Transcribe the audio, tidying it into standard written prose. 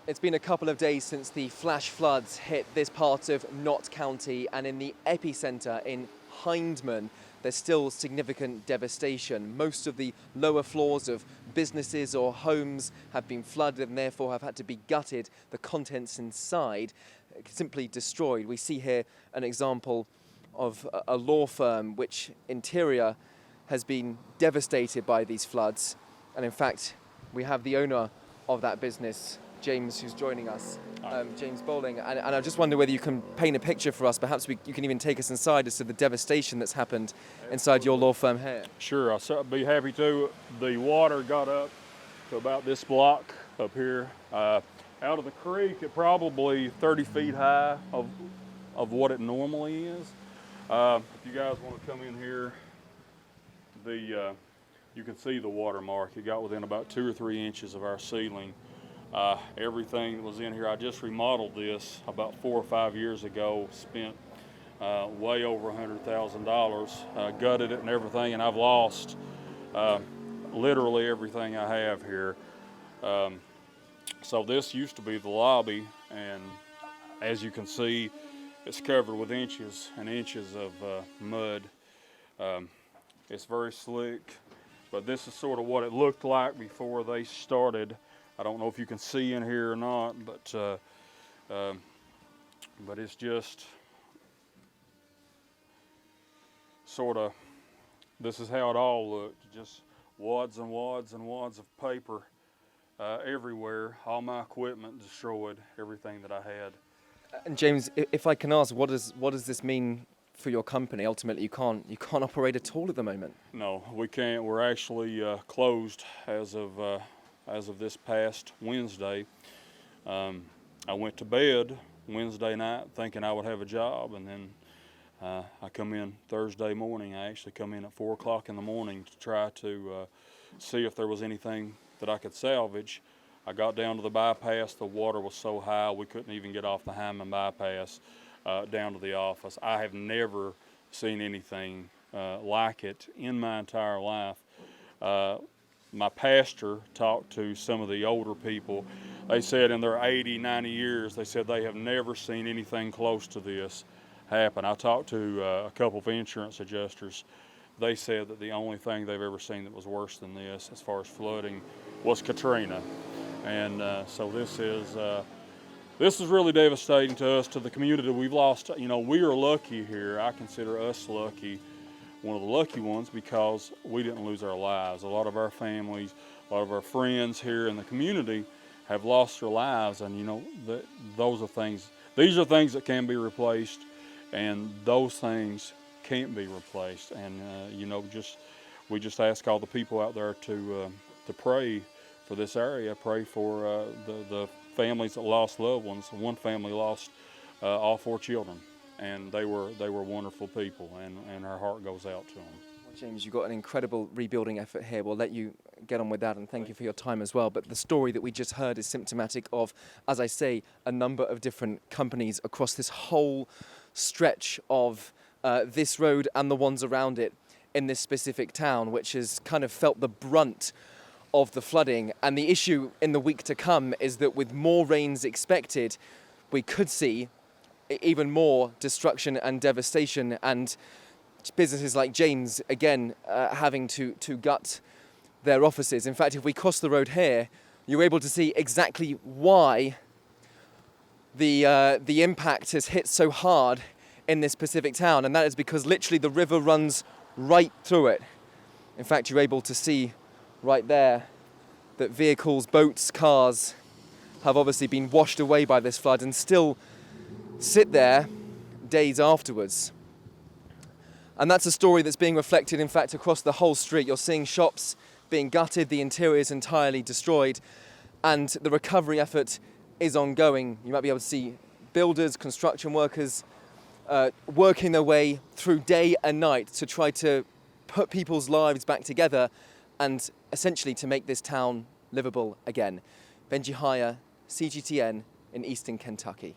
It's been a couple of days since the flash floods hit this part of Knott County, and in the epicenter in Hindman, there's still significant devastation. Most of the lower floors of businesses or homes have been flooded and therefore have had to be gutted. The contents inside simply destroyed. We see here an example of a law firm which interior has been devastated by these floods. And in fact, we have the owner of that business, James, who's joining us, James Bowling. And I just wonder whether you can paint a picture for us. Perhaps you can even take us inside as to the devastation that's happened inside your law firm here. Sure, I'll be happy to. The water got up to about this block up here. Out of the creek at probably 30 feet high of what it normally is. If you guys want to come in here, you can see the watermark. It got within about 2 or 3 inches of our ceiling. Everything that was in here, I just remodeled this about 4 or 5 years ago, spent way over $100,000, gutted it and everything, and I've lost literally everything I have here. So this used to be the lobby, and as you can see, it's covered with inches and inches of mud. It's very slick, but this is sort of what it looked like before they started. I don't know if you can see in here or not, but it's just sort of, this is how it all looked. Just wads and wads and wads of paper everywhere. All my equipment destroyed, everything that I had. And James, if I can ask, what does this mean for your company? Ultimately, you can't operate at all at the moment. No, we can't. We're actually closed as of this past Wednesday. I went to bed Wednesday night thinking I would have a job, and then I come in Thursday morning. I actually come in at 4 o'clock in the morning to try to see if there was anything that I could salvage. I got down to the bypass. The water was so high we couldn't even get off the Hyman bypass down to the office. I have never seen anything like it in my entire life. My pastor talked to some of the older people. They said in their 80, 90 years, they said they have never seen anything close to this happen. I talked to a couple of insurance adjusters. They said that the only thing they've ever seen that was worse than this as far as flooding was Katrina. And so this is really devastating to us, to the community. We've lost, we are lucky here. I consider us lucky, one of the lucky ones, because we didn't lose our lives. A lot of our families, a lot of our friends here in the community have lost their lives, and those are things. These are things that can be replaced, and those things can't be replaced. And we just ask all the people out there to pray for this area, pray for the families that lost loved ones. One family lost all 4 children. And they were wonderful people, and our heart goes out to them. Well, James, you've got an incredible rebuilding effort here. We'll let you get on with that, and thank you for your time as well. But the story that we just heard is symptomatic of, as I say, a number of different companies across this whole stretch of this road and the ones around it in this specific town, which has kind of felt the brunt of the flooding. And the issue in the week to come is that with more rains expected, we could see even more destruction and devastation, and businesses like James, again, having to gut their offices. In fact, if we cross the road here, you're able to see exactly why the impact has hit so hard in this Pacific town, and that is because literally the river runs right through it. In fact, you're able to see right there that vehicles, boats, cars have obviously been washed away by this flood and still sit there days afterwards. And that's a story that's being reflected, in fact, across the whole street. You're seeing shops being gutted, the interior is entirely destroyed, and the recovery effort is ongoing. You might be able to see builders, construction workers working their way through day and night to try to put people's lives back together and essentially to make this town livable again. Benji Hyer, CGTN in Eastern Kentucky.